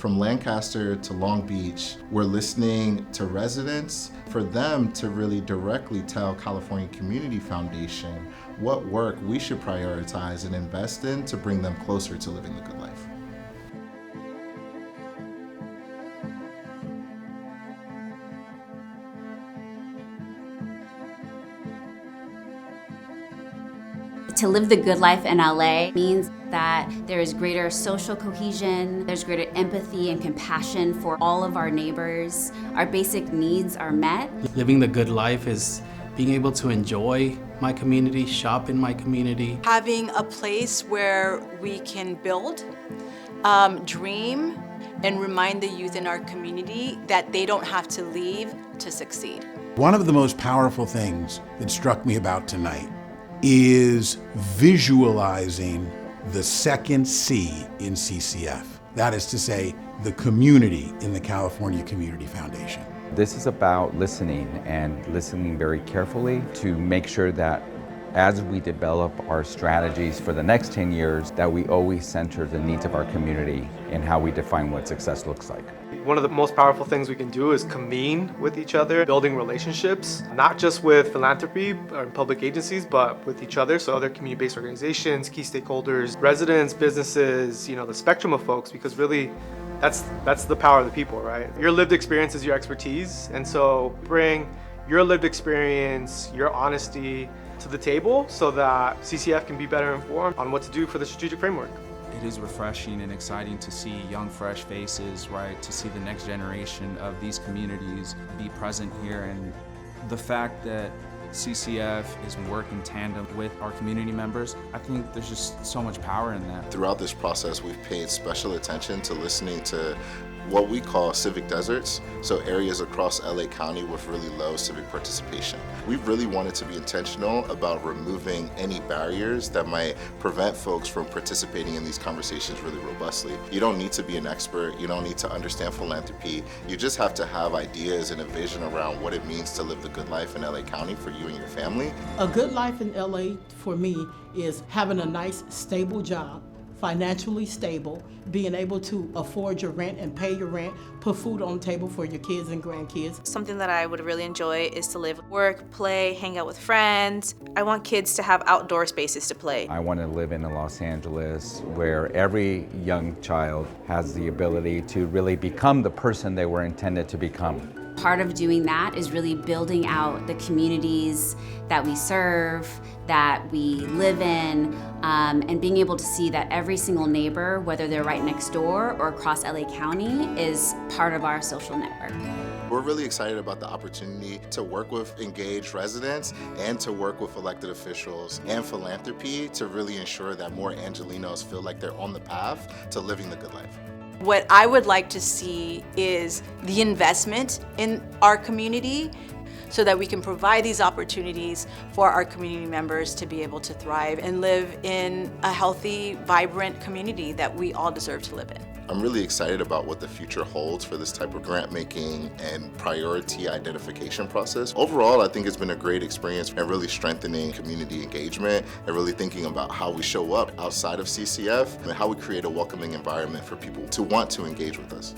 From Lancaster to Long Beach, we're listening to residents for them to really directly tell California Community Foundation what work we should prioritize and invest in to bring them closer to living the good life. To live the good life in LA means that there is greater social cohesion, there's greater empathy and compassion for all of our neighbors. Our basic needs are met. Living the good life is being able to enjoy my community, shop in my community. Having a place where we can build, dream, and remind the youth in our community that they don't have to leave to succeed. One of the most powerful things that struck me about tonight is visualizing the second C in CCF. That is to say, the community in the California Community Foundation. This is about listening and listening very carefully to make sure that as we develop our strategies for the next 10 years, that we always center the needs of our community and how we define what success looks like. One of the most powerful things we can do is convene with each other, building relationships, not just with philanthropy or public agencies, but with each other, so other community-based organizations, key stakeholders, residents, businesses, the spectrum of folks, because really that's the power of the people, right? Your lived experience is your expertise, and so bring your lived experience, your honesty to the table so that CCF can be better informed on what to do for the strategic framework. It is refreshing and exciting to see young, fresh faces, right? To see the next generation of these communities be present here, and the fact that CCF is working in tandem with our community members, I think there's just so much power in that. Throughout this process, we've paid special attention to listening to what we call civic deserts, so areas across LA County with really low civic participation. We've really wanted to be intentional about removing any barriers that might prevent folks from participating in these conversations really robustly. You don't need to be an expert, you don't need to understand philanthropy, you just have to have ideas and a vision around what it means to live the good life in LA County for you and your family. A good life in LA for me is having a nice, stable job, financially stable, being able to afford your rent and pay your rent, put food on the table for your kids and grandkids. Something that I would really enjoy is to live, work, play, hang out with friends. I want kids to have outdoor spaces to play. I want to live in Los Angeles where every young child has the ability to really become the person they were intended to become. Part of doing that is really building out the communities that we serve, that we live in, and being able to see that every single neighbor, whether they're right next door or across LA County, is part of our social network. We're really excited about the opportunity to work with engaged residents and to work with elected officials and philanthropy to really ensure that more Angelenos feel like they're on the path to living the good life. What I would like to see is the investment in our community so that we can provide these opportunities for our community members to be able to thrive and live in a healthy, vibrant community that we all deserve to live in. I'm really excited about what the future holds for this type of grant making and priority identification process. Overall, I think it's been a great experience and really strengthening community engagement and really thinking about how we show up outside of CCF and how we create a welcoming environment for people to want to engage with us.